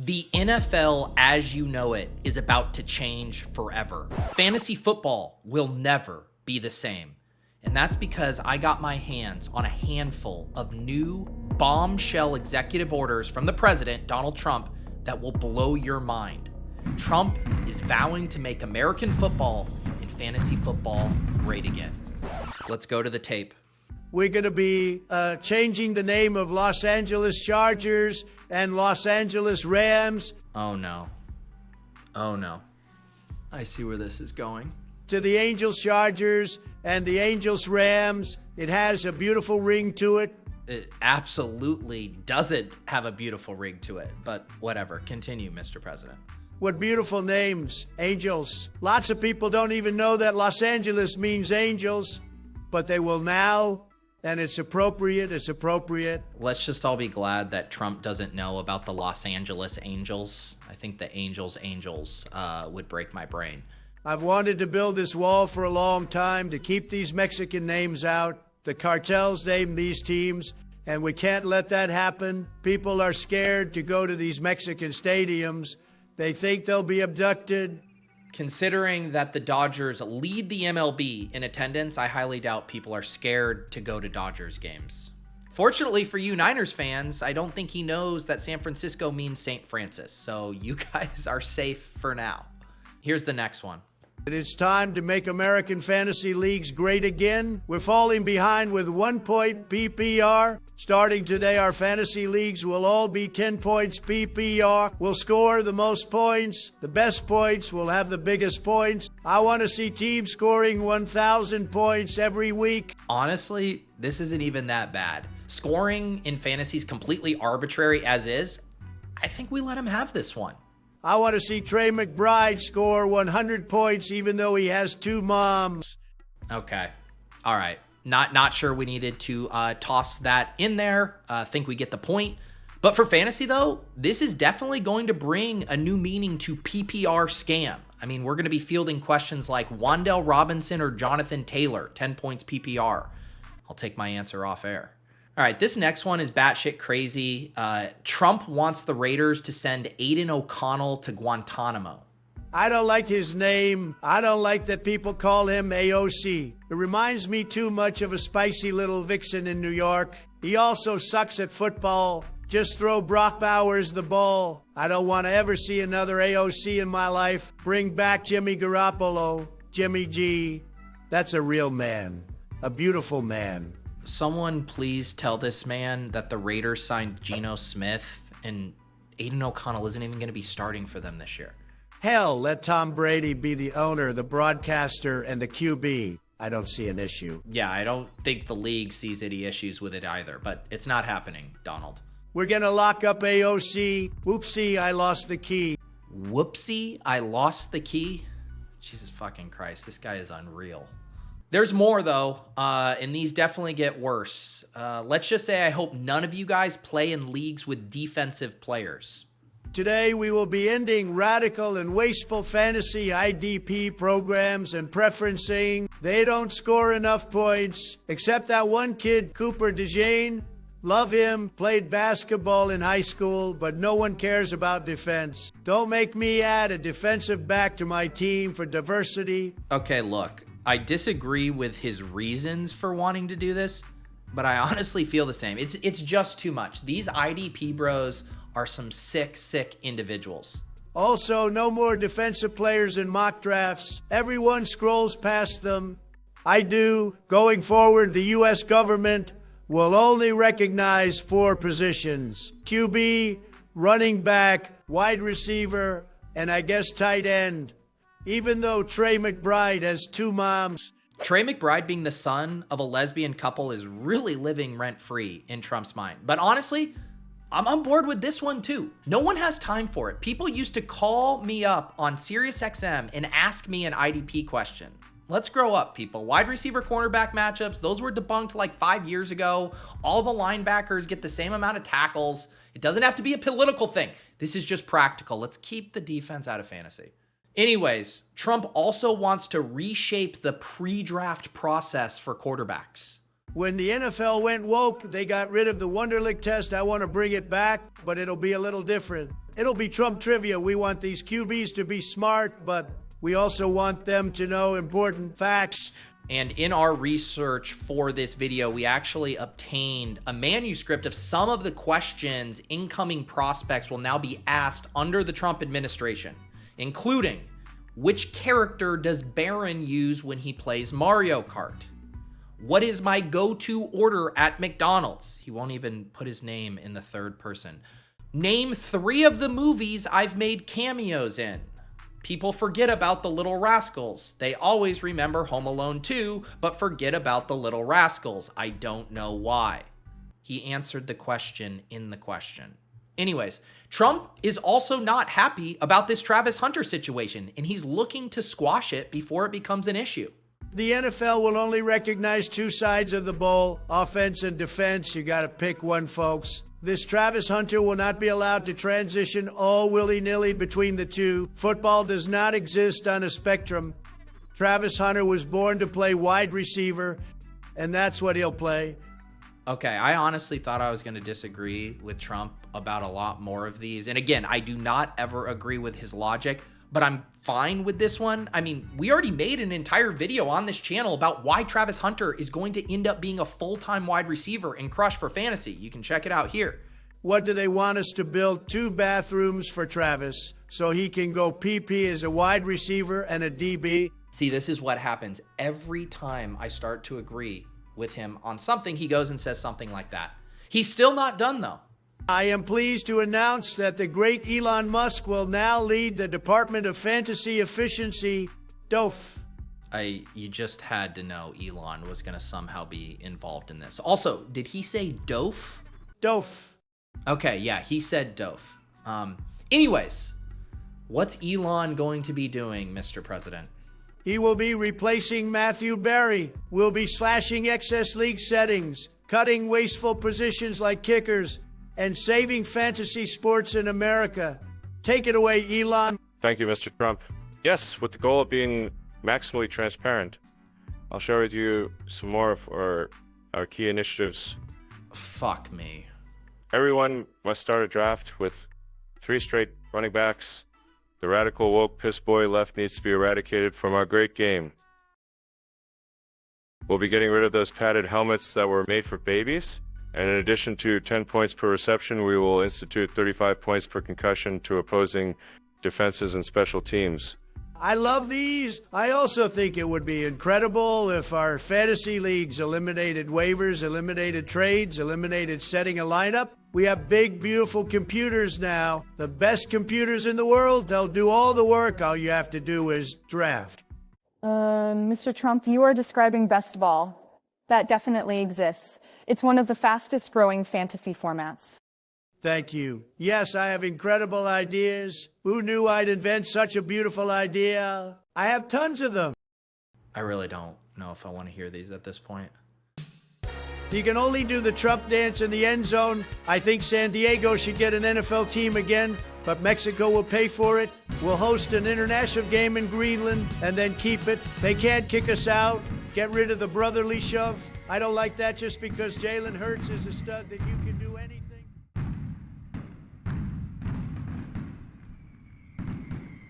The NFL as you know it is about to change forever. Fantasy football will never be the same. And that's because I got my hands on a handful of new bombshell executive orders from the president, Donald Trump, that will blow your mind. Trump is vowing to make American football and fantasy football great again. Let's go to the tape. We're going to be changing the name of Los Angeles Chargers and Los Angeles Rams. Oh no. Oh no. I see where this is going. To the Angels Chargers and the Angels Rams. It has a beautiful ring to it. It absolutely doesn't have a beautiful ring to it, but whatever. Continue, Mr. President. What beautiful names, Angels. Lots of people don't even know that Los Angeles means angels, but they will now. And it's appropriate. It's appropriate. Let's just all be glad that Trump doesn't know about the Los Angeles Angels. I think the Angels would break my brain. I've wanted to build this wall for a long time to keep these Mexican names out. The cartels name these teams, and we can't let that happen. People are scared to go to these Mexican stadiums. They think they'll be abducted. Considering that the Dodgers lead the MLB in attendance, I highly doubt people are scared to go to Dodgers games. Fortunately for you Niners fans, I don't think he knows that San Francisco means St. Francis, so you guys are safe for now. Here's the next one. It's time to make American fantasy leagues great again. We're falling behind with 1 point PPR. Starting today, our fantasy leagues will all be 10 points PPR. We'll score the most points. The best points will have the biggest points. I want to see teams scoring 1,000 points every week. Honestly, this isn't even that bad. Scoring in fantasy is completely arbitrary as is. I think we let him have this one. I want to see Trey McBride score 100 points even though he has 2 moms. Okay. All right. Not sure we needed to toss that in there. Think we get the point. But for fantasy, though, this is definitely going to bring a new meaning to PPR scam. I mean, we're going to be fielding questions like Wan'Dale Robinson or Jonathan Taylor, 10 points PPR. I'll take my answer off air. All right, this next one is batshit crazy. Trump wants the Raiders to send Aidan O'Connell to Guantanamo. I don't like his name. I don't like that people call him AOC. It reminds me too much of a spicy little vixen in New York. He also sucks at football. Just throw Brock Bowers the ball. I don't want to ever see another AOC in my life. Bring back Jimmy Garoppolo, Jimmy G. That's a real man, a beautiful man. Someone please tell this man that the Raiders signed Geno Smith and Aidan O'Connell isn't even going to be starting for them this year. Hell, let Tom Brady be the owner, the broadcaster, and the QB. I don't see an issue. Yeah, I don't think the league sees any issues with it either, but it's not happening, Donald. We're going to lock up AOC. Whoopsie, I lost the key. Whoopsie, I lost the key? Jesus fucking Christ, this guy is unreal. There's more, though, and these definitely get worse. Let's just say I hope none of you guys play in leagues with defensive players. Today, we will be ending radical and wasteful fantasy IDP programs and preferencing. They don't score enough points, except that one kid, Cooper DeJean. Love him, played basketball in high school, but no one cares about defense. Don't make me add a defensive back to my team for diversity. Okay, look. I disagree with his reasons for wanting to do this, but I honestly feel the same. It's just too much. These IDP bros are some sick individuals. Also, no more defensive players in mock drafts. Everyone scrolls past them. I do. Going forward, the U.S. government will only recognize 4 positions: QB, running back, wide receiver, and I guess tight end. Even though Trey McBride has 2 moms. Trey McBride being the son of a lesbian couple is really living rent-free in Trump's mind. But honestly, I'm on board with this one too. No one has time for it. People used to call me up on SiriusXM and ask me an IDP question. Let's grow up, people. Wide receiver cornerback matchups, those were debunked like 5 years ago. All the linebackers get the same amount of tackles. It doesn't have to be a political thing. This is just practical. Let's keep the defense out of fantasy. Anyways, Trump also wants to reshape the pre-draft process for quarterbacks. When the NFL went woke, they got rid of the Wonderlic test. I want to bring it back, but it'll be a little different. It'll be Trump trivia. We want these QBs to be smart, but we also want them to know important facts. And in our research for this video, we actually obtained a manuscript of some of the questions incoming prospects will now be asked under the Trump administration, including which character does Barron use when he plays Mario Kart? What is my go-to order at McDonald's? He won't even put his name in the third person. Name 3 of the movies I've made cameos in. People forget about The Little Rascals. They always remember Home Alone 2, but forget about The Little Rascals. I don't know why. He answered the question in the question. Anyways, Trump is also not happy about this Travis Hunter situation, and he's looking to squash it before it becomes an issue. The NFL will only recognize 2 sides of the bowl, offense and defense. You got to pick one, folks. This Travis Hunter will not be allowed to transition all willy-nilly between the two. Football does not exist on a spectrum. Travis Hunter was born to play wide receiver, and that's what he'll play. Okay, I honestly thought I was going to disagree with Trump about a lot more of these. And again, I do not ever agree with his logic, but I'm fine with this one. I mean, we already made an entire video on this channel about why Travis Hunter is going to end up being a full-time wide receiver in Crush for Fantasy. You can check it out here. What do they want us to build? 2 bathrooms for Travis so he can go PP as a wide receiver and a DB. See, this is what happens every time I start to agree with him on something. He goes and says something like that. He's still not done, though. I am pleased to announce that the great Elon Musk will now lead the Department of Fantasy Efficiency, DOF. You just had to know Elon was going to somehow be involved in this. Also, did he say DOF? DOF. Okay, yeah, he said DOF. Anyways, what's Elon going to be doing, Mr. President? He will be replacing Matthew Berry. We'll be slashing excess league settings, cutting wasteful positions like kickers, and saving fantasy sports in America. Take it away, Elon. Thank you, Mr. Trump. Yes, with the goal of being maximally transparent, I'll share with you some more of our key initiatives. Fuck me. Everyone must start a draft with 3 straight running backs. The radical woke piss boy left needs to be eradicated from our great game. We'll be getting rid of those padded helmets that were made for babies. And in addition to 10 points per reception, we will institute 35 points per concussion to opposing defenses and special teams. I love these. I also think it would be incredible if our fantasy leagues eliminated waivers, eliminated trades, eliminated setting a lineup. We have big, beautiful computers now. The best computers in the world. They'll do all the work. All you have to do is draft. Mr. Trump, you are describing best ball. That definitely exists. It's one of the fastest growing fantasy formats. Thank you. Yes, I have incredible ideas. Who knew I'd invent such a beautiful idea? I have tons of them. I really don't know if I want to hear these at this point. You can only do the Trump dance in the end zone. I think San Diego should get an NFL team again, but Mexico will pay for it. We'll host an international game in Greenland and then keep it. They can't kick us out. Get rid of the brotherly shove. I don't like that just because Jalen Hurts is a stud that you can